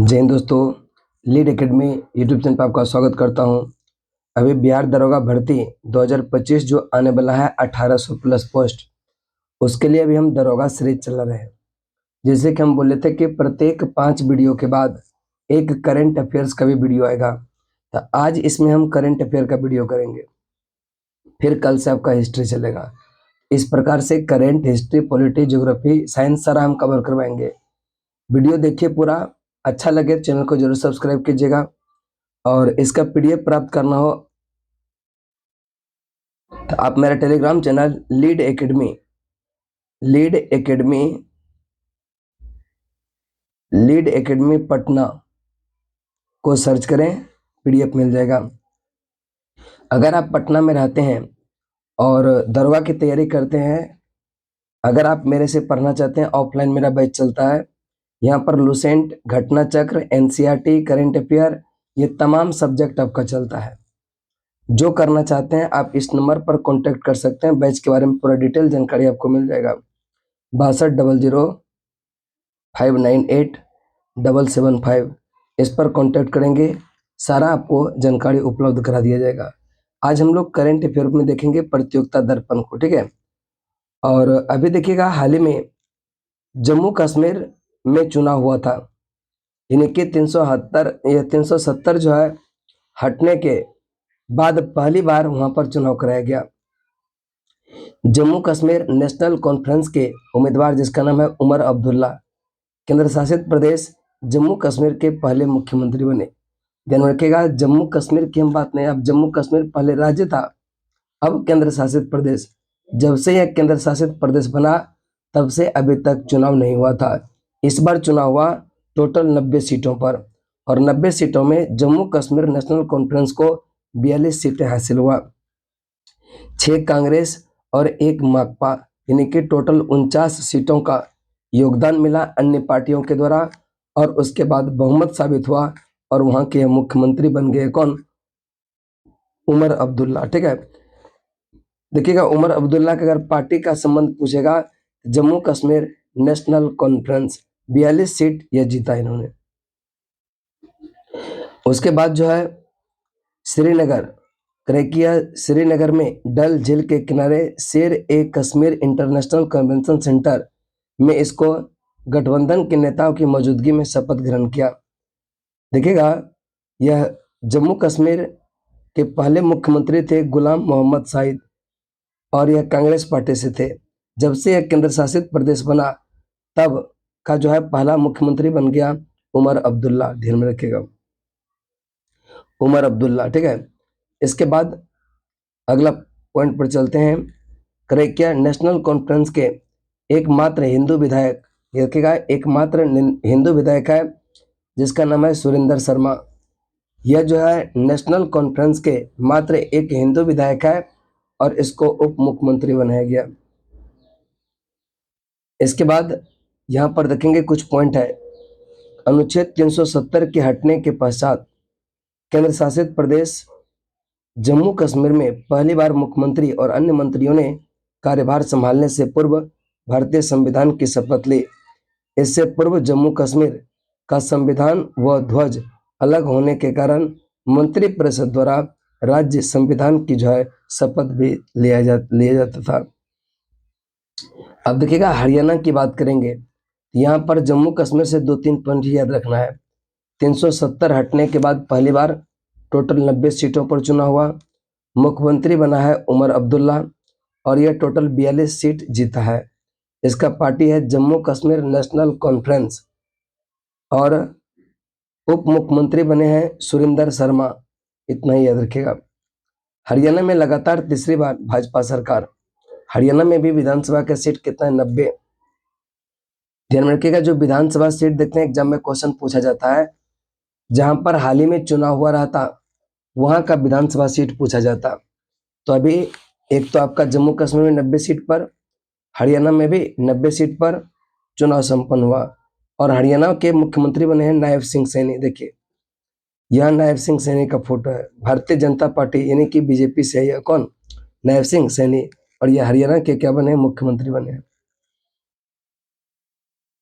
जय हिंद दोस्तों, lead academy YouTube channel पर आपका स्वागत करता हूं। अभी बिहार दरोगा भर्ती 2025 जो आने वाला है 1800 प्लस पोस्ट, उसके लिए अभी हम दरोगा सीरीज चला रहे हैं। जैसे कि हम बोले थे कि प्रत्येक 5 वीडियो के बाद एक करंट अफेयर्स का भी वीडियो आएगा, तो आज इसमें हम करंट अफेयर का वीडियो करेंगे। फिर कल से आपका हिस्ट्री चलेगा। इस प्रकार से current, history, polity, geography, science सारा हम कवर करवाएंगे। वीडियो देखिए पूरा, अच्छा लगे चैनल को जरूर सब्सक्राइब कीजिएगा। और इसका पीडीएफ प्राप्त करना हो तो आप मेरा Telegram channel lead academy Patna को सर्च करें, पीडीएफ मिल जाएगा। अगर आप पटना में रहते हैं और दरोगा की तैयारी करते हैं, अगर आप मेरे से पढ़ना चाहते हैं, ऑफलाइन मेरा बैच चलता है। यहाँ पर लुसेंट, घटना चक्र, एनसीईआरटी, करंट अफेयर, ये तमाम सब्जेक्ट आपका चलता है। जो करना चाहते हैं आप इस नंबर पर कांटेक्ट कर सकते हैं। बैच के बारे में पूरा डिटेल जानकारी आपको मिल जाएगा। 6200598775 इस पर कांटेक्ट करेंगे, सारा आपको जानकारी उपलब्ध करा दिया जाएगा। आज हम लोग करंट अफेयर में देखेंगे प्रतियोगिता दर्पण को, ठीक है। और अभी देखिएगा, हाल ही में जम्मू कश्मीर में चुनाव हुआ था, यानी कि 370 जो है हटने के बाद पहली बार वहां पर चुनाव कराया गया। जम्मू कश्मीर नेशनल कॉन्फ्रेंस के उम्मीदवार जिसका नाम है उमर अब्दुल्ला, केंद्र शासित प्रदेश जम्मू कश्मीर के पहले मुख्यमंत्री बने। ध्यान रखिएगा, जम्मू कश्मीर की हम बात नहीं, अब जम्मू कश्मीर पहले राज्य था, अब केंद्र शासित प्रदेश। जब से यह केंद्र शासित प्रदेश बना तब से अभी तक चुनाव नहीं हुआ था। इस बार चुनाव हुआ टोटल 90 सीटों पर, और 90 सीटों में जम्मू कश्मीर नेशनल कॉन्फ्रेंस को 42 सीटें हासिल हुआ। 6 कांग्रेस और 1 माकपा, यानी कि टोटल 49 सीटों का योगदान मिला अन्य पार्टियों के द्वारा, और उसके बाद बहुमत साबित हुआ और वहां के मुख्यमंत्री बन गए कौन? उमर अब्दुल्ला, ठीक है। देखिएगा, उमर अब्दुल्ला का अगर पार्टी का संबंध पूछेगा, Jammu Kashmir national conference 42 seat यह जीता इन्होंने। उसके बाद जो है श्रीनगर, क्रेकिया श्रीनगर में डल झील के किनारे शेर ए कश्मीर इंटरनेशनल कन्वेंशन सेंटर में इसको गठबंधन के नेताओं की मौजूदगी में शपथ ग्रहण किया। देखिएगा, यह जम्मू कश्मीर के पहले मुख्यमंत्री थे गुलाम मोहम्मद साहिद, और यह कांग्रेस पार्टी से थे। जब से यह केंद्र शासित प्रदेश बना तब का जो है पहला मुख्यमंत्री बन गया उमर अब्दुल्ला। ध्यान में रखिएगा, उमर अब्दुल्ला, ठीक है। इसके बाद अगला पॉइंट पर चलते हैं। क्रेकिया नेशनल कॉन्फ्रेंस के एकमात्र हिंदू विधायक, देखिएगा एकमात्र हिंदू विधायक है जिसका नाम है सुरेंद्र शर्मा। यह जो है नेशनल कॉन्फ्रेंस के मात्र एक हिंदू विधायक है और इसको उप मुख्यमंत्री बनाया गया। इसके बाद यहाँ पर देखेंगे कुछ पॉइंट है। अनुच्छेद 370 के हटने के पश्चात केंद्र शासित प्रदेश जम्मू कश्मीर में पहली बार मुख्यमंत्री और अन्य मंत्रियों ने कार्यभार संभालने से पूर्व भारतीय संविधान की शपथ ली। इससे पूर्व जम्मू कश्मीर का संविधान व ध्वज अलग होने के कारण मंत्रिपरिषद द्वारा राज्य संविधान की जो है शपथ भी लिया जाता था। अब देखिएगा, हरियाणा की बात करेंगे, यहाँ पर जम्मू कश्मीर से 2-3 पॉइंट याद रखना है। 370 हटने के बाद पहली बार टोटल 90 सीटों पर चुनाव हुआ, मुख्यमंत्री बना है उमर अब्दुल्ला, और यह टोटल 42 सीट जीता है। इसका पार्टी है जम्मू कश्मीर नेशनल कॉन्फ्रेंस, और उप मुख्यमंत्री बने हैं सुरेंद्र शर्मा। इतना ही याद रखिएगा। हरियाणा में लगातार तीसरी बार भाजपा सरकार। हरियाणा में भी विधानसभा का सीट कितना है? 90। ध्यान में रखिएगा, जो विधानसभा सीट देखते हैं एग्जाम में क्वेश्चन पूछा जाता है, जहां पर हाल ही में चुनाव हुआ रहा था वहां का विधानसभा सीट पूछा जाता। तो अभी एक तो आपका जम्मू कश्मीर में 90 सीट पर, हरियाणा में भी 90 सीट पर चुनाव संपन्न हुआ, और हरियाणा के मुख्यमंत्री बने हैं नायब सिंह सैनी। देखिए, यह नायब सिंह सैनी का फोटो है। भारतीय जनता पार्टी यानी कि बीजेपी से है कौन? नायब सिंह सैनी, और यह हरियाणा के क्या बने? मुख्यमंत्री बने हैं।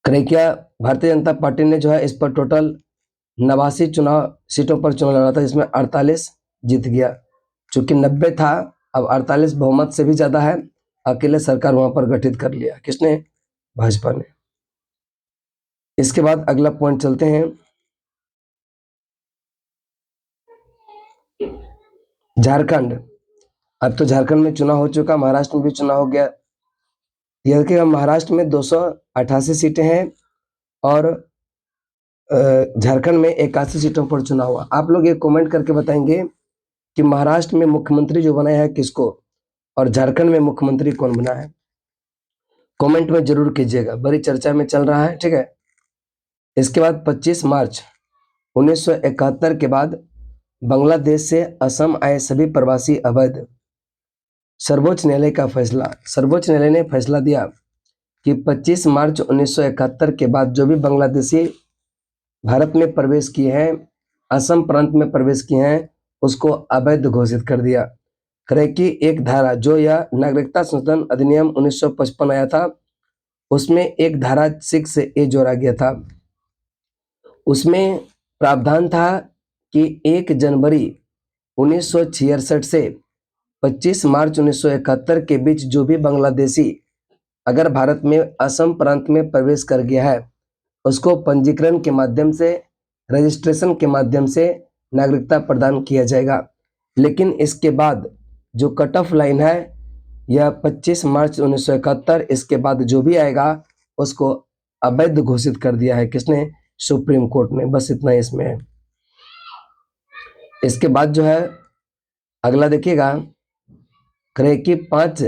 क्रेकिया भारतीय जनता पार्टी ने जो है इस पर टोटल 89 चुनाव सीटों पर चुनाव लड़ा था, जिसमें 48 जीत गया। चूंकि 90 था, अब 48 बहुमत से भी ज्यादा है। अकेले सरकार वहां पर गठित कर लिया। किसने? भाजपा ने। इसके बाद अगला पॉइंट चलते हैं। झारखंड। अब तो झारखंड में चुनाव हो चुका, महाराष्ट्र में भी चुनाव हो गया। यह कि महाराष्ट्र में 288 सीटें हैं और झारखंड में 81 सीटों पर चुनाव हुआ। आप लोग ये कमेंट करके बताएंगे कि महाराष्ट्र में मुख्यमंत्री जो बना है किसको, और झारखंड में मुख्यमंत्री कौन बना है। कमेंट में जरूर कीजिएगा, बड़ी चर्चा में चल रहा है। ठीक है। इसके बाद 25 मार्च 1971 के बाद बांग्लादेश से असम आए सभी प्रवासी अवैध। सर्वोच्च न्यायालय का फैसला। सर्वोच्च न्यायालय ने फैसला दिया कि 25 मार्च 1971 के बाद जो भी बांग्लादेशी भारत में प्रवेश किए हैं, असम प्रांत में प्रवेश किए हैं, उसको अवैध घोषित कर दिया। करे कि एक धारा जो यह नागरिकता संशोधन अधिनियम 1955 आया था, उसमें एक धारा 6A जोड़ा गया था। उसमें प्रावधान था कि 1 जनवरी 1966 से 25 मार्च 1971 के बीच जो भी बांग्लादेशी अगर भारत में असम प्रांत में प्रवेश कर गया है, उसको पंजीकरण के माध्यम से, रजिस्ट्रेशन के माध्यम से नागरिकता प्रदान किया जाएगा। लेकिन इसके बाद जो कट ऑफ लाइन है यह 25 मार्च 1971, इसके बाद जो भी आएगा उसको अवैध घोषित कर दिया है। किसने? सुप्रीम कोर्ट ने। बस इतना ही इसमें है। इसके बाद जो है अगला देखिएगा, करे कि 5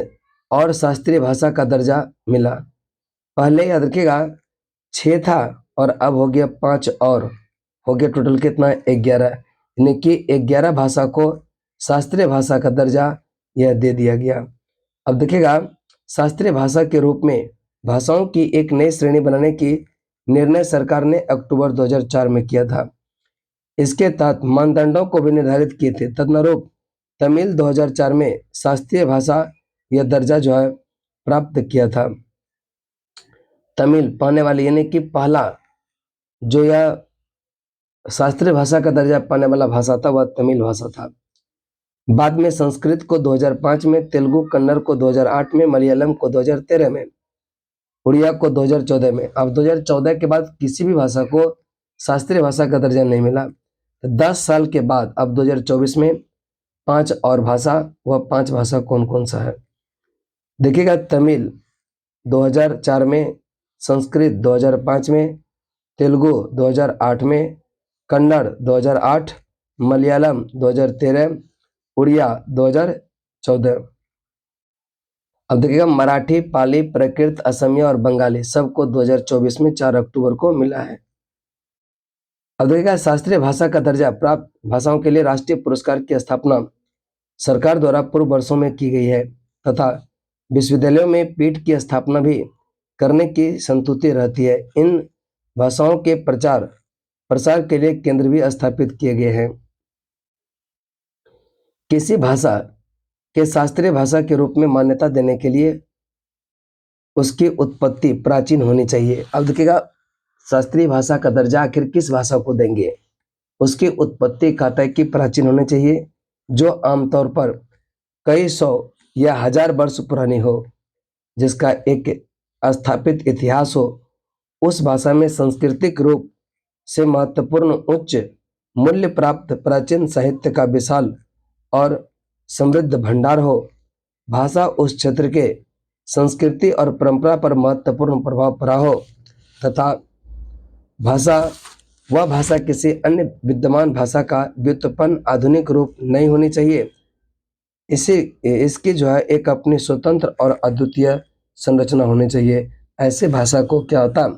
और शास्त्रीय भाषा का दर्जा मिला। पहले याद रखिएगा 6 था और अब हो गया 5 और हो गया टोटल कितना? 11। यानी कि 11 भाषा को शास्त्रीय भाषा का दर्जा यह दे दिया गया। अब देखिएगा शास्त्रीय भाषा के रूप में भाषाओं की एक नई श्रेणी बनाने की निर्णय सरकार ने अक्टूबर 2004 में किया था। इसके तहत मानदंडों को भी निर्धारित किए थे। तदनुरूप तमिल 2004 में शास्त्रीय भाषा यह दर्जा जो है प्राप्त किया था। तमिल पाने वाली यानी कि पहला जो यह शास्त्रीय भाषा का दर्जा पाने वाला भाषा था वह तमिल भाषा था। बाद में संस्कृत को 2005 में, तेलुगु कन्नड़ को 2008 में, मलयालम को 2013 में, उड़िया को 2014 में। अब 2014 के बाद किसी भी भाषा को शास्त्रीय भाषा का दर्जा नहीं मिला। 10 साल के बाद अब 2024 में 5 और भाषा, वह 5 भाषा कौन कौन सा है देखिएगा। तमिल 2004 में, संस्कृत 2005 में, तेलुगु 2008 में, कन्नड़ 2008, मलयालम 2013, उड़िया 2014। अब देखिएगा मराठी, पाली, प्राकृत, असमिया और बंगाली सबको 2024 में 4 अक्टूबर को मिला है। अब देखिएगा शास्त्रीय भाषा का दर्जा प्राप्त भाषाओं के लिए राष्ट्रीय पुरस्कार की स्थापना सरकार द्वारा पूर्व वर्षों में की गई है तथा विश्वविद्यालयों में पीठ की स्थापना भी करने की संतुति रहती है। इन भाषाओं के प्रचार प्रसार के लिए केंद्र भी स्थापित किए गए हैं। किसी भाषा के शास्त्रीय भाषा के रूप में मान्यता देने के लिए उसकी उत्पत्ति प्राचीन होनी चाहिए। अब देखिएगा शास्त्रीय भाषा का दर्जा आखिर किस भाषा को देंगे, उसकी उत्पत्ति कहता है कि प्राचीन होनी चाहिए, जो आमतौर पर कई सौ या हजार वर्ष पुरानी हो, जिसका एक स्थापित इतिहास हो। उस भाषा में सांस्कृतिक रूप से महत्वपूर्ण उच्च मूल्य प्राप्त प्राचीन साहित्य का विशाल और समृद्ध भंडार हो। भाषा उस क्षेत्र के संस्कृति और परंपरा पर महत्वपूर्ण प्रभाव पड़ा हो तथा वह भाषा किसी अन्य विद्यमान भाषा का व्युत्पन्न आधुनिक रूप नहीं होनी चाहिए। इसकी जो है एक अपनी स्वतंत्र और अद्वितीय संरचना होनी चाहिए। ऐसे भाषा को क्या होता?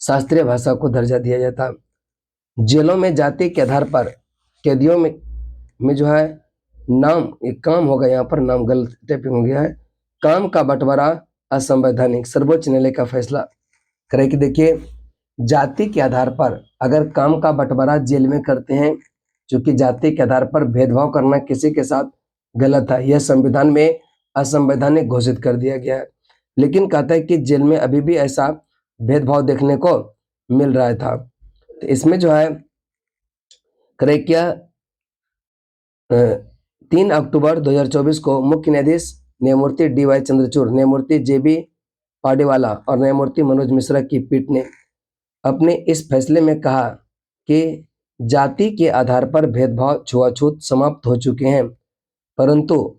शास्त्रीय भाषा को दर्जा दिया जाता। जेलों में जाति के आधार पर कैदियों में जो है नाम, एक काम होगा यहाँ पर, नाम गलत टाइपिंग हो गया है, काम का बंटवारा असंवैधानिक। सर्वोच्च न्यायालय का फैसला करे कि देखिए जाति के आधार पर अगर काम का बंटवारा जेल में करते हैं, क्योंकि जाति के आधार पर भेदभाव करना किसी के साथ गलत है, यह संविधान में असंवैधानिक घोषित कर दिया गया है। लेकिन कहता है कि जेल में अभी भी ऐसा भेदभाव देखने को मिल रहा था। तो इसमें जो है क्या 3 अक्टूबर 2024 को मुख्य न्यायाधीश न्यायमूर्ति DY चंद्रचूड़, न्यायमूर्ति JB पाडेवाला और न्यायमूर्ति मनोज मिश्रा की पीठ ने अपने इस फैसले में कहा कि जाति के आधार पर भेदभाव छुआछूत समाप्त हो चुके हैं, परंतु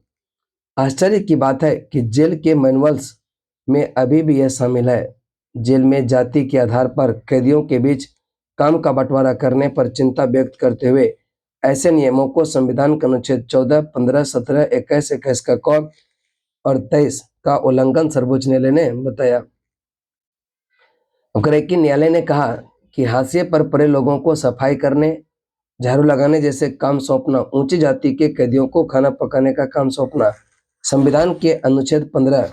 आश्चर्य की बात है कि जेल के मैनुअल्स में अभी भी यह शामिल है। जेल में जाति के आधार पर कैदियों के बीच काम का बंटवारा करने पर चिंता व्यक्त करते हुए ऐसे नियमों को संविधान के अनुच्छेद 14, 15, 17, 21 का क और 23 का उल्लंघन सर्वोच्च न्यायालय ने बताया। न्यायालय ने कहा कि हाशिए पर पड़े लोगों को सफाई करने, झाड़ू लगाने जैसे काम सौंपना, ऊंची जाति के कैदियों को खाना पकाने का काम सौंपना संविधान के अनुच्छेद 15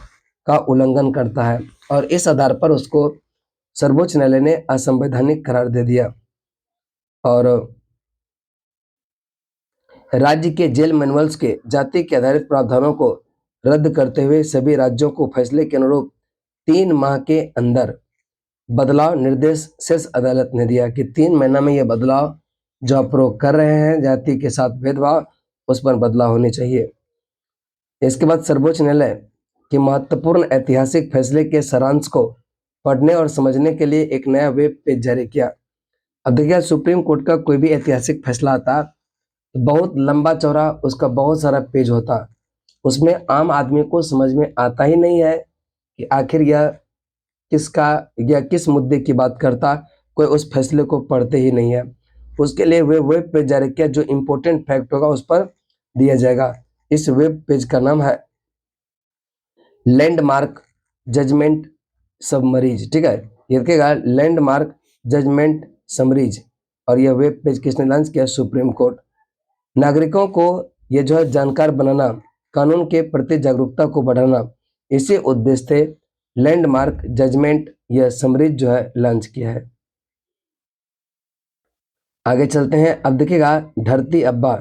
का उल्लंघन करता है और इस आधार पर उसको सर्वोच्च न्यायालय ने असंवैधानिक करार दे दिया और राज्य के जेल मैनुअल्स के जाति के आधारित प्रावधानों को रद्द करते हुए सभी राज्यों को फैसले के अनुरूप 3 माह के अंदर बदलाव निर्देश शीर्ष अदालत ने दिया कि 3 महीना में यह बदलाव जो आप लोग कर रहे हैं जाति के साथ भेदभाव, उस पर बदलाव होने चाहिए। इसके बाद सर्वोच्च न्यायालय के महत्वपूर्ण ऐतिहासिक फैसले के सारांश को पढ़ने और समझने के लिए एक नया वेब पेज जारी किया। अब देखिए, सुप्रीम कोर्ट का कोई भी ऐतिहासिक फैसला आता तो बहुत लंबा चौड़ा उसका बहुत सारा पेज होता, उसमें आम आदमी को समझ में आता ही नहीं है कि आखिर यह किसका या किस मुद्दे की बात करता, कोई उस फैसले को पढ़ते ही नहीं है। उसके लिए वेब पेज जारी किया जो इम्पोर्टेंट फैक्ट होगा उस पर दिया जाएगा। इस वेब पेज का नाम है लैंडमार्क जजमेंट समरीज। ठीक है, ये देखिएगा लैंडमार्क जजमेंट समरीज, और यह वेब पेज किसने लॉन्च किया? Supreme court. नागरिकों को यह जो है जानकार बनाना, कानून के प्रति जागरूकता को बढ़ाना, इसी उद्देश्य से लैंडमार्क जजमेंट यह समरीज जो है लॉन्च किया है। आगे चलते हैं। अब देखिएगा धरती अब्बा,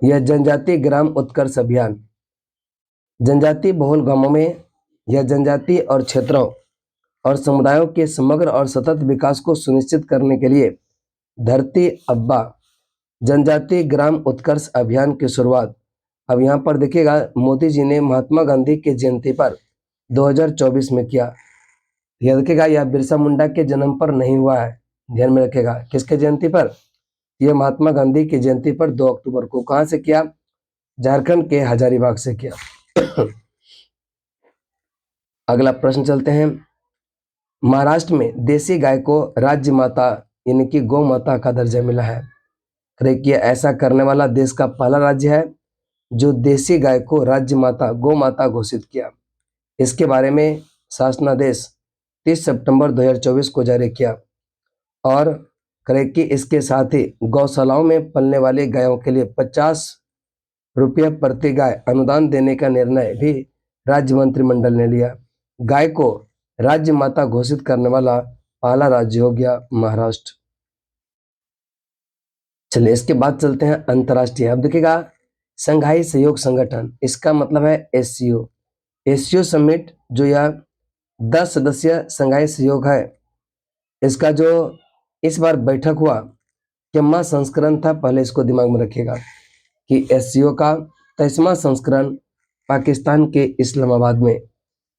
यह जनजातीय ग्राम उत्कर्ष अभियान। जनजातीय बहुल गांवों में यह जनजातीय और क्षेत्रों और समुदायों के समग्र और सतत विकास को सुनिश्चित करने के लिए धरती अब्बा जनजातीय ग्राम उत्कर्ष अभियान की शुरुआत अब यहाँ पर देखिएगा मोदी जी ने महात्मा गांधी की जयंती पर 2024 में किया। यह देखिएगा यह बिरसा मुंडा के जन्म पर नहीं हुआ है, ध्यान में रखेगा। किसके जयंती पर? यह महात्मा गांधी की जयंती पर 2 अक्टूबर को। कहां से किया? झारखंड के हजारीबाग से किया। अगला प्रश्न चलते हैं। महाराष्ट्र में देसी गाय को राज्य माता यानी कि गौ माता का दर्जा मिला है। कि ऐसा करने वाला देश का पहला राज्य है जो देसी गाय को राज्य माता गौ माता घोषित किया। इसके बारे में शासनादेश 30 सितंबर 2024 को जारी किया और कि इसके साथ ही गौशालाओं में पलने वाली गायों के लिए 50 रुपये प्रति गाय अनुदान देने का निर्णय भी राज्य मंत्रिमंडल ने लिया। गाय को राज्य माता घोषित करने वाला पहला राज्य हो गया महाराष्ट्र। चलिए इसके बाद चलते हैं अंतर्राष्ट्रीय। अब देखिएगा संघाई सहयोग संगठन, इसका मतलब है एससीओ। एससीओ समिट जो यह 10 सदस्यीय संघाई सहयोग है, इसका जो इस बार बैठक हुआ किम्मा संस्करण था, पहले इसको दिमाग में रखिएगा कि एससीओ का 23वां संस्करण पाकिस्तान के इस्लामाबाद में।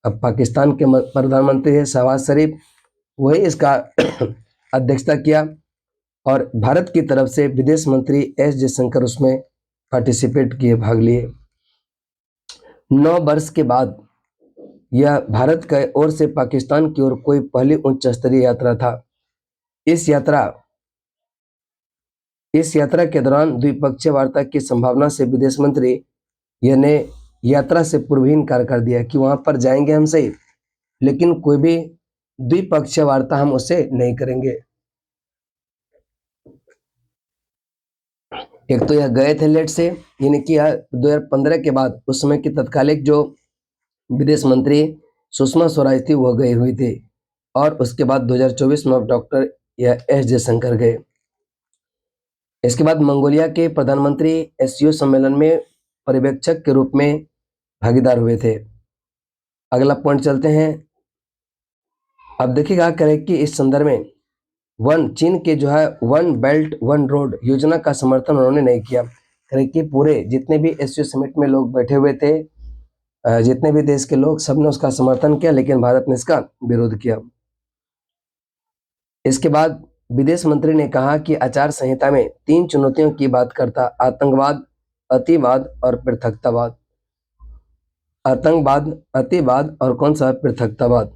अब पाकिस्तान के प्रधानमंत्री है शहबाज शरीफ, वही इसका अध्यक्षता किया और भारत की तरफ से विदेश मंत्री एस जयशंकर उसमें पार्टिसिपेट किए, भाग लिए। 9 वर्ष के बाद यह भारत की ओर से पाकिस्तान की ओर कोई पहली उच्च स्तरीय यात्रा था। इस यात्रा के दौरान द्विपक्षीय वार्ता की संभावना से विदेश मंत्री ने यात्रा से पूर्व ही इनकार कर दिया कि वहां पर जाएंगे हम सही, लेकिन कोई भी द्विपक्षीय वार्ता हम उससे नहीं करेंगे। एक तो यह गए थे लेट से, यानी कि 2015 के बाद उस समय की तत्कालिक जो विदेश मंत्री सुषमा स्वराज थी वह गई हुई थी, और उसके बाद 2024 में डॉक्टर या एस जयशंकर गए। इसके बाद मंगोलिया के प्रधानमंत्री एससीओ सम्मेलन में पर्यवेक्षक के रूप में भागीदार हुए थे। अगला पॉइंट चलते हैं। अब देखिएगा कि इस संदर्भ में चीन के जो है वन बेल्ट वन रोड योजना का समर्थन उन्होंने नहीं किया। कि पूरे जितने भी एससीओ समिट में लोग बैठे हुए थे, जितने भी देश के लोग, सबने उसका समर्थन किया, लेकिन भारत ने इसका विरोध किया। इसके बाद विदेश मंत्री ने कहा कि आचार संहिता में 3 चुनौतियों की बात करता: आतंकवाद, अतिवाद और पृथकतावाद। आतंकवाद, अतिवाद और कौन सा? पृथकतावाद।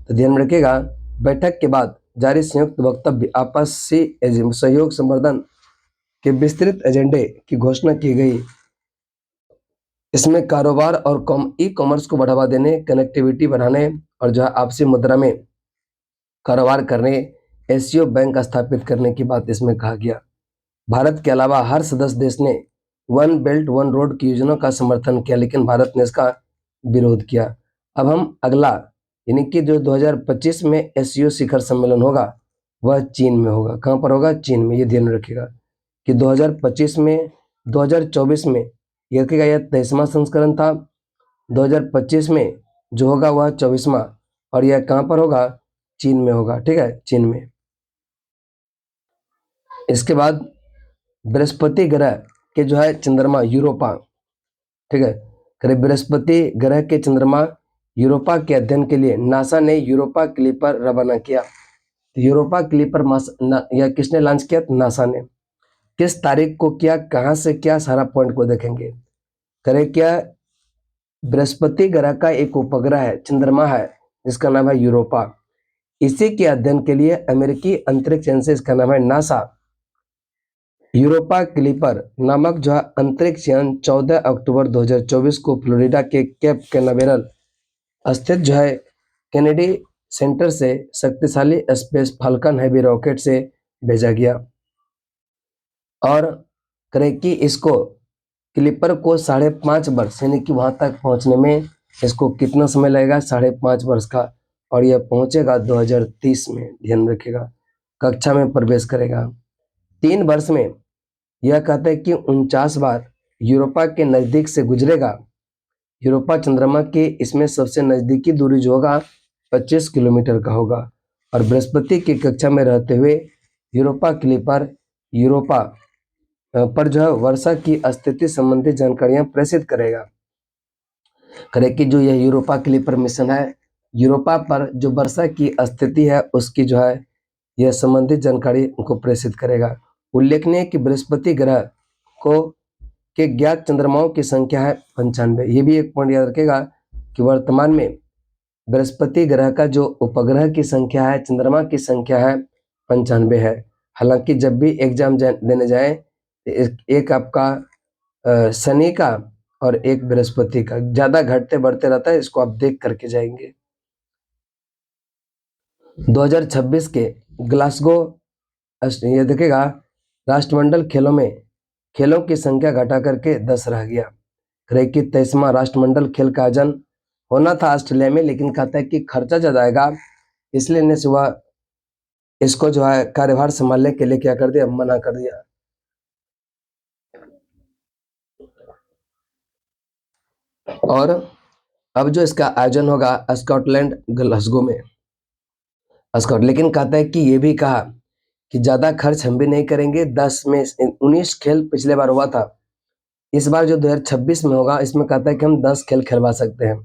तो ध्यान में रखिएगा, बैठक के बाद जारी संयुक्त वक्तव्य आपसी सहयोग संवर्धन के विस्तृत एजेंडे की घोषणा की गई। इसमें कारोबार और ई कॉमर्स को बढ़ावा देने, कनेक्टिविटी बढ़ाने और जो है आपसी मुद्रा में कारोबार करने, एससीओ बैंक स्थापित करने की बात इसमें कहा गया। भारत के अलावा हर सदस्य देश ने वन बेल्ट वन रोड की योजना का समर्थन किया, लेकिन भारत ने इसका विरोध किया। अब हम अगला, यानी कि जो 2025 में एससीओ शिखर सम्मेलन होगा वह चीन में होगा। कहाँ पर होगा? चीन में। ये ध्यान रखिएगा कि 2025 में, 2024 में ये रखिएगा, यह 23वां संस्करण था। 2025 में जो होगा वह 24वां, और यह कहाँ पर होगा? चीन में होगा। ठीक है, चीन में। इसके बाद बृहस्पति ग्रह के जो है चंद्रमा यूरोपा, ठीक है, करीब बृहस्पति ग्रह के चंद्रमा यूरोपा के अध्ययन के लिए नासा ने यूरोपा क्लिपर रवाना किया। यूरोपा क्लिपर या किसने लॉन्च किया? नासा ने। किस तारीख को किया, कहां से किया, सारा पॉइंट को देखेंगे। करे क्या, बृहस्पति ग्रह का एक उपग्रह है, चंद्रमा है, जिसका नाम है यूरोपा। इसी के अध्ययन के लिए अमेरिकी अंतरिक्ष एजेंसी, इसका नाम है नासा, यूरोपा क्लिपर नामक जो है अंतरिक्ष यान 14 अक्टूबर 2024 को फ्लोरिडा के केप कैनावेरल स्थित जो है केनेडी सेंटर से शक्तिशाली स्पेस फाल्कन हैवी रॉकेट से भेजा गया। और करें कि इसको क्लिपर को 5.5 वर्ष, यानी कि वहां तक पहुंचने में इसको कितना समय लगेगा? 5.5 वर्ष का। और यह पहुंचेगा 2030 में। ध्यान रखिएगा, कक्षा में प्रवेश करेगा। 3 वर्ष में यह कहता है कि 49 बार यूरोपा के नजदीक से गुजरेगा। यूरोपा चंद्रमा की इसमें सबसे नजदीकी दूरी जो होगा 25 किलोमीटर का होगा। और बृहस्पति की कक्षा में रहते हुए यूरोपा क्लिपर यूरोपा पर जो है वर्षा की स्थिति संबंधी जानकारियां प्रेषित करेगा। करे कि जो यह यूरोपा क्लिपर मिशन है, यूरोपा पर जो वर्षा की स्थिति है उसकी जो है यह संबंधित जानकारी उनको प्रेषित करेगा। उल्लेखनीय कि बृहस्पति ग्रह को के ज्ञात चंद्रमाओं की संख्या है 95। ये भी एक पॉइंट याद रखेगा कि वर्तमान में बृहस्पति ग्रह का जो उपग्रह की संख्या है, चंद्रमा की संख्या है 95 है। हालांकि जब भी एग्जाम देने जाए एक आपका शनि का और एक बृहस्पति का, ज्यादा घटते बढ़ते रहता है, इसको आप देख करके जाएंगे। 2026 के ग्लासगो, ये देखेगा, राष्ट्रमंडल खेलों में खेलों की संख्या घटा करके 10 रह गया। कि 23वां राष्ट्रमंडल खेल का आयोजन होना था ऑस्ट्रेलिया में, लेकिन कहता है कि खर्चा ज्यादा आएगा, इसलिए ने सुबह इसको जो है कार्यभार संभालने के लिए क्या कर दिया? मना कर दिया। और अब जो इसका आयोजन होगा स्कॉटलैंड ग्लासगो में, लेकिन कहता है कि ये भी कहा कि ज्यादा खर्च हम भी नहीं करेंगे। 10 में 19 खेल पिछले बार हुआ था, इस बार जो 2026 में होगा इसमें कहता है कि हम 10 खेल खिलवा सकते हैं।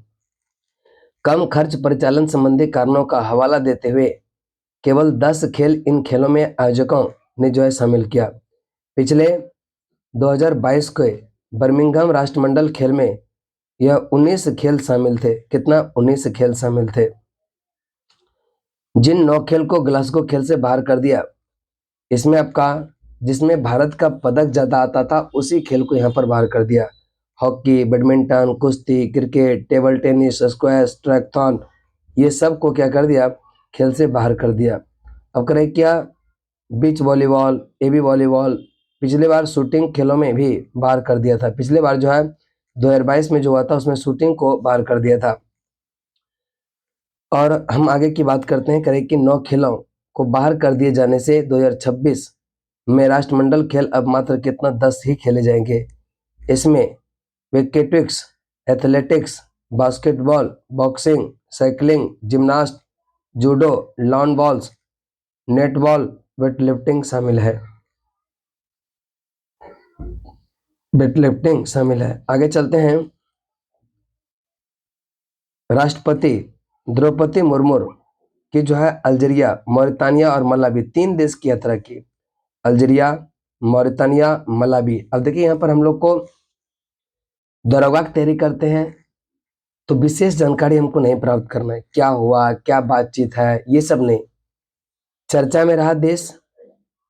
कम खर्च परिचालन संबंधी कारणों का हवाला देते हुए केवल 10 खेल इन खेलों में आयोजकों ने जो है शामिल किया। पिछले 2022 के बर्मिंघम राष्ट्रमंडल खेल में यह 19 खेल शामिल थे। कितना? 19 खेल शामिल थे। जिन 9 खेल को ग्लासगो खेल से बाहर कर दिया, इसमें आपका जिसमें भारत का पदक ज्यादा आता था उसी खेल को यहाँ पर बाहर कर दिया। हॉकी, बैडमिंटन, कुश्ती, क्रिकेट, टेबल टेनिस, स्क्वैश, ट्रैकथॉन, ये सब को क्या कर दिया? खेल से बाहर कर दिया। अब करें क्या? बीच वॉलीबॉल, एबी वॉलीबॉल, पिछले बार शूटिंग खेलों में भी बाहर कर दिया था। पिछले बार जो है 2022 में जो हुआ था उसमें शूटिंग को बाहर कर दिया था। और हम आगे की बात करते हैं, करें कि 9 खेलों को बाहर कर दिए जाने से 2026 में राष्ट्रमंडल खेल अब मात्र कितना? 10 ही खेले जाएंगे। इसमें विकेटिक्स, athletics, basketball, boxing, cycling, gymnast, judo, lawn bowls, netball, weightlifting शामिल है। वेटलिफ्टिंग शामिल है। आगे चलते हैं। राष्ट्रपति द्रौपदी मुर्मू की जो है अल्जीरिया, मॉरिटानिया और मलावी 3 देश की यात्रा की। Algeria, Mauritania, Malawi. अब देखिए यहाँ पर हम लोग को दरोगा की तैयारी करते हैं तो विशेष जानकारी हमको नहीं प्राप्त करना है, क्या हुआ, क्या बातचीत है, ये सब नहीं। चर्चा में रहा देश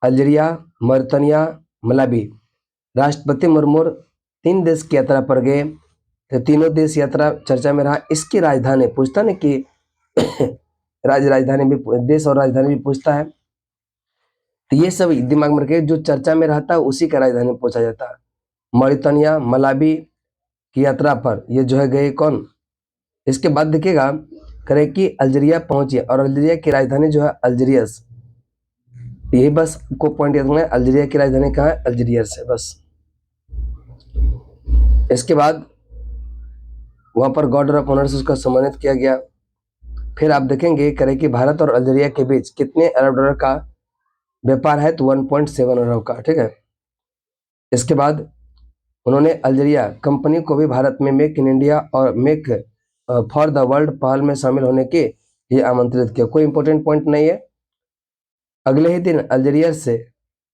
अल्जीरिया, मॉरिटानिया, मलावी। राष्ट्रपति मुर्मू 3 देश की यात्रा पर गए तो तीनों देश यात्रा चर्चा में रहा। इसकी राजधानी पूछता ना कि राजधानी भी, देश और राजधानी भी पूछता है, तो ये सब दिमाग में रखे, जो चर्चा में रहता है उसी का राजधानी पूछा जाता है। मॉरिटानिया, मलावी की यात्रा पर ये जो है गए कौन। इसके बाद देखिएगा करे कि अल्जीरिया पहुंचे और अल्जीरिया की राजधानी जो है अल्जीरियस। यही बस को पॉइंट याद रखना है, अल्जीरिया की राजधानी कहाँ है, अल्जीरियस है बस। इसके बाद वहां पर गॉर्डर ऑफ ऑनर से उसका सम्मानित किया गया। फिर आप देखेंगे करे कि भारत और अल्जीरिया के बीच कितने अरब डॉलर का व्यापार है, तो 1.7 अरब का। ठीक है। इसके बाद उन्होंने अल्जीरिया कंपनी को भी भारत में मेक इन इंडिया और मेक फॉर द वर्ल्ड पहल में शामिल होने के लिए आमंत्रित किया। कोई इंपॉर्टेंट पॉइंट नहीं है। अगले ही दिन अल्जीरिया से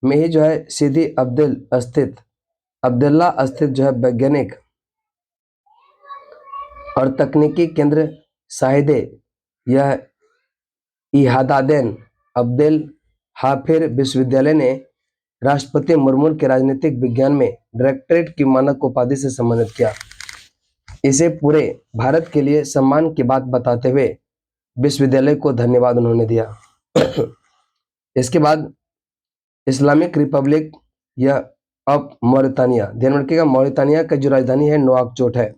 में ही जो है सीधी अब्दुल्ला स्थित जो है वैज्ञानिक और तकनीकी केंद्र शाहिदे यह इहादादेन अब्देल हाफिर विश्वविद्यालय ने राष्ट्रपति मुर्मू के राजनीतिक विज्ञान में डायरेक्टरेट की मानक उपाधि से सम्मानित किया। इसे पूरे भारत के लिए सम्मान की बात बताते हुए विश्वविद्यालय को धन्यवाद उन्होंने दिया। इसके बाद इस्लामिक रिपब्लिक या ऑफ मॉरिटानिया, ध्यान रखिएगा मॉरिटानिया का जो राजधानी है नोआकचोट है,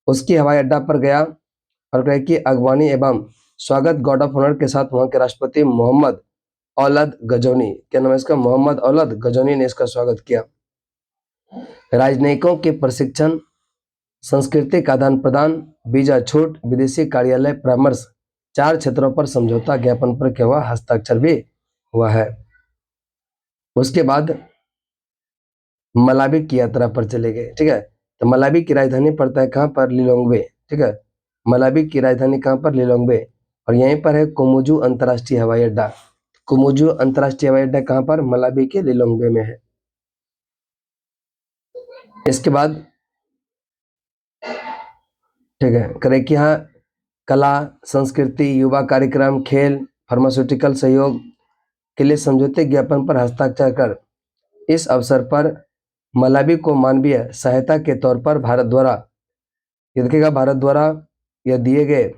उसकी हवाई अड्डा पर गया और कहा कि अगवानी एवं स्वागत गार्ड ऑफ ऑनर के साथ वहां के राष्ट्रपति मोहम्मद औलद गजौनी, क्या नाम है इसका, मोहम्मद औलद गजौनी ने इसका स्वागत किया। राजनयिकों के प्रशिक्षण, सांस्कृतिक आदान प्रदान, वीजा छूट, विदेशी कार्यालय परामर्श, 4 क्षेत्रों पर समझौता ज्ञापन पर क्या हुआ, हस्ताक्षर भी हुआ है। उसके बाद मलावी की यात्रा पर चले गए। ठीक है। तो मलावी की राजधानी पड़ता है कहाँ पर, लिलोंग्वे। ठीक है। मलावी की राजधानी कहाँ पर, लिलोंग्वे। और यहीं पर है कोमोजू अंतर्राष्ट्रीय हवाई अड्डा। कोमोजू अंतर्राष्ट्रीय हवाई अड्डा कहाँ पर, मलावी के लिलोंग्वे में है। इसके बाद ठीक है करे कि हाँ कला, संस्कृति, युवा कार्यक्रम, खेल, फार्मास्यूटिकल सहयोग के लिए समझौते ज्ञापन पर हस्ताक्षर कर इस अवसर पर मलावी को मानवीय सहायता के तौर पर भारत द्वारा, ये देखिएगा भारत द्वारा यह दिए गए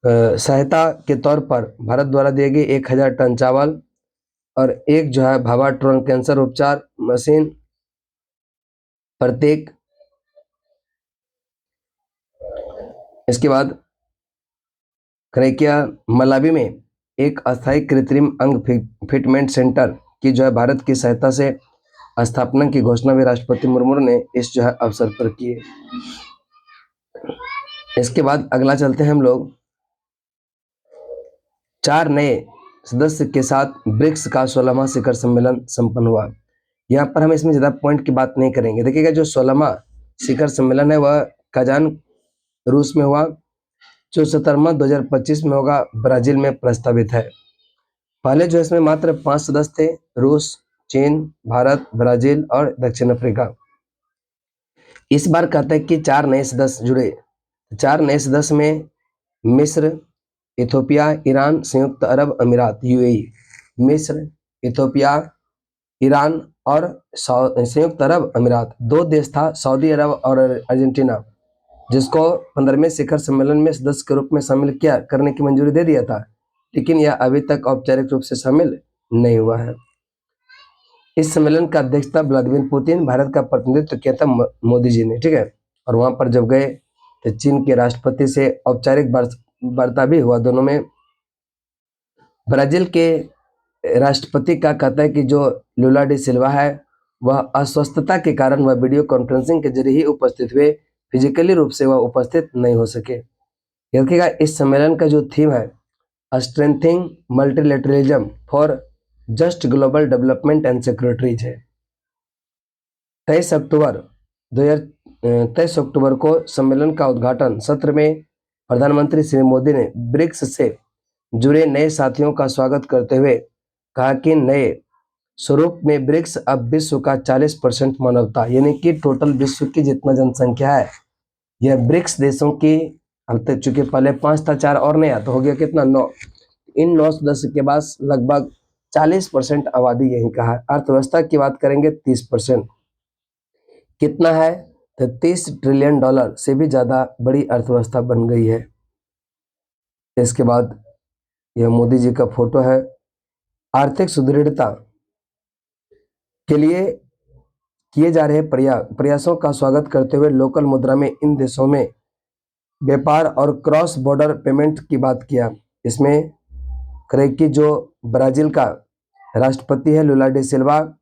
सहायता के तौर पर भारत द्वारा दिए गए 1000 टन चावल और एक जो है भावाट्रोन कैंसर उपचार मशीन प्रत्येक। इसके बाद क्रेकिया मलावी में एक अस्थायी कृत्रिम अंग फिटमेंट सेंटर की जो है भारत की सहायता से स्थापना की घोषणा भी राष्ट्रपति मुर्मू ने इस जो है अवसर पर की है। इसके बाद अगला चलते हैं हम लोग। 4 नए सदस्य के साथ ब्रिक्स का 16वां शिखर सम्मेलन संपन्न हुआ। यहाँ पर हम इसमें ज्यादा पॉइंट की बात नहीं करेंगे। देखिएगा जो 16वां शिखर सम्मेलन है वह कजान रूस में हुआ, जो 17वां 2025 में होगा ब्राजील में प्रस्तावित है। पहले जो इसमें मात्र 5 सदस्य थे, रूस, चीन, भारत, ब्राजील और दक्षिण अफ्रीका। इस बार कहता है कि 4 नए सदस्य जुड़े। 4 नए सदस्य में मिस्र, इथोपिया, ईरान, संयुक्त अरब अमीरात यूएई। मिस्र, इथोपिया, ईरान और संयुक्त अरब अमीरात। 2 देश था, सऊदी अरब और अर्जेंटीना, जिसको 15वें शिखर सम्मेलन में सदस्य के रूप में शामिल किया करने की मंजूरी दे दिया था, लेकिन यह अभी तक औपचारिक रूप से शामिल नहीं हुआ है। इस सम्मेलन का अध्यक्षता व्लादिमीर पुतिन, भारत का प्रतिनिधित्व किया था मोदी जी ने। ठीक है। और वहां पर जब गए तो चीन के राष्ट्रपति से औपचारिक वार्ता भी हुआ दोनों में। ब्राजील के राष्ट्रपति का कहता है कि जो लुला डी सिल्वा है वह अस्वस्थता के कारण वह वीडियो कॉन्फ्रेंसिंग के जरिए ही उपस्थित हुए, फिजिकली रूप से वह उपस्थित नहीं हो सके। देखिएगा इस सम्मेलन का जो थीम है strengthening multilateralism for just global development and securities है। 23 अक्टूबर को सम्मेलन का उद्घाटन सत्र में प्रधानमंत्री श्री मोदी ने ब्रिक्स से जुड़े नए साथियों का स्वागत करते हुए कहा कि नए स्वरूप में ब्रिक्स अब विश्व का 40% मानवता यानी कि टोटल विश्व की जितना जनसंख्या है यह ब्रिक्स देशों की, अब तक चूंकि पहले 5 था 4 और नया तो हो गया कितना 9, इन 9 सदस्य के बाद लगभग 40% आबादी यही का है। अर्थव्यवस्था की बात करेंगे 30%, कितना है तो $30 ट्रिलियन से भी ज्यादा बड़ी अर्थव्यवस्था बन गई है। इसके बाद यह मोदी जी का फोटो है। आर्थिक सुदृढ़ता के लिए किए जा रहे प्रयासों का स्वागत करते हुए लोकल मुद्रा में इन देशों में व्यापार और क्रॉस बॉर्डर पेमेंट की बात किया। इसमें करे कि जो ब्राजील का राष्ट्रपति है लुला डी सिल्वा,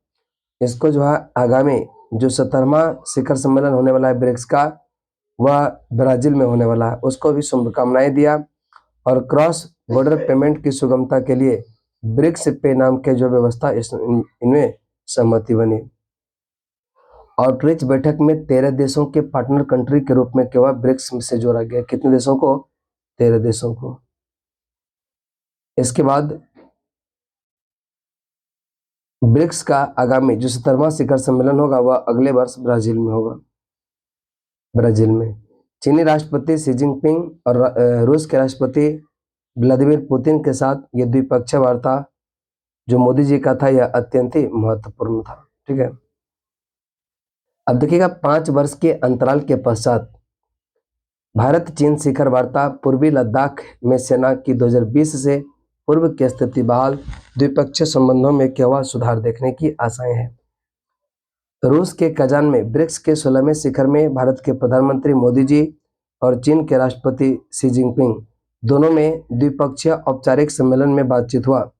इसको जो है आगामी जो 17वां शिखर सम्मेलन होने वाला है ब्रिक्स का, वह ब्राजील में होने वाला है, उसको भी शुभकामनाएं दिया। और क्रॉस बॉर्डर पेमेंट की सुगमता के लिए ब्रिक्स पे नाम के जो व्यवस्था इनमें सहमति बनी। आउटरीच बैठक में 13 देशों के पार्टनर कंट्री के रूप में केवल ब्रिक्स से जोड़ा गया। कितने देशों को? 13 देशों को। इसके बाद ब्रिक्स का आगामी जो 17वां शिखर सम्मेलन होगा वह अगले वर्ष ब्राजील में होगा। ब्राजील में चीनी राष्ट्रपति शी जिनपिंग और रूस के राष्ट्रपति व्लादिमीर पुतिन के साथ यह द्विपक्षीय वार्ता जो मोदी जी का था यह अत्यंत ही महत्वपूर्ण था। ठीक है, अब देखिएगा 5 वर्ष के अंतराल के पश्चात भारत चीन शिखर वार्ता पूर्वी लद्दाख में सेना की 2020 से पूर्व की स्थिति बहाल, द्विपक्षीय संबंधों में केवल सुधार देखने की आशाएं हैं। रूस के कजान में ब्रिक्स के 16वें शिखर में भारत के प्रधानमंत्री मोदी जी और चीन के राष्ट्रपति शी जिनपिंग दोनों में द्विपक्षीय औपचारिक सम्मेलन में बातचीत हुआ।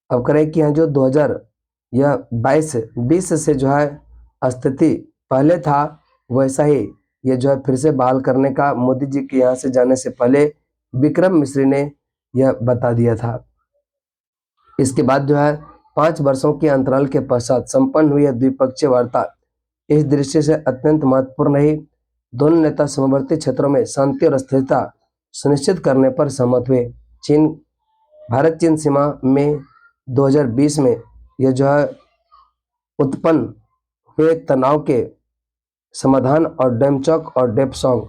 अब करें कि यहाँ जो 2022 से जो है स्थिति पहले था वैसा ही ये जो है फिर से बहाल करने का मोदी जी के यहाँ से जाने से पहले विक्रम मिश्री ने यह बता दिया था। इसके बाद जो है 5 वर्षों के अंतराल के पश्चात संपन्न हुई द्विपक्षीय वार्ता इस दृष्टि से अत्यंत महत्वपूर्ण रही। दोनों नेता सीमावर्ती क्षेत्रों में शांति और स्थिरता सुनिश्चित करने पर सहमत हुए। भारत चीन सीमा में 2020 में यह जो है उत्पन्न हुए तनाव के समाधान और डेमचौक और डेपसोंग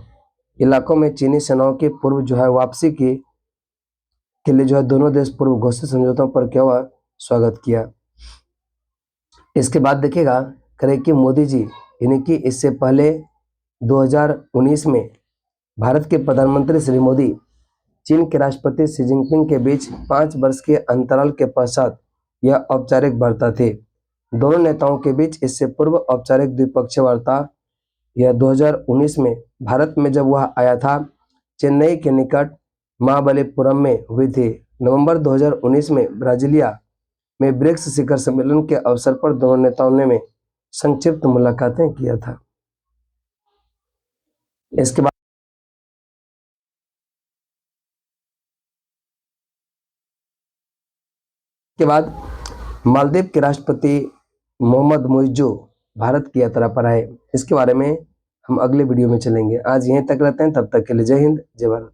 इलाकों में चीनी सेनाओं की पूर्व जो है वापसी के लिए जो है दोनों देश पूर्व घोषित समझौतों पर क्या हुआ स्वागत किया। इसके बाद देखिएगा करें कि मोदी जी यानी कि इससे पहले 2019 में भारत के प्रधानमंत्री श्री मोदी चीन के राष्ट्रपति शी जिनपिंग के बीच 5 वर्ष के अंतराल के पश्चात यह औपचारिक वार्ता थी। दोनों नेताओं के बीच इससे पूर्व औपचारिक द्विपक्षीय वार्ता यह 2019 में भारत में जब वह आया था चेन्नई के निकट महाबलीपुरम में हुई थी। नवंबर 2019 में ब्राजीलिया में ब्रिक्स शिखर सम्मेलन के अवसर पर दोनों नेताओं ने में संक्षिप्त मुलाकातें किया था। इसके बाद मालदीव के राष्ट्रपति मोहम्मद मुइज्जू भारत की यात्रा पर आए। इसके बारे में हम अगले वीडियो में चलेंगे। आज यहीं तक रहते हैं, तब तक के लिए जय हिंद जय भारत।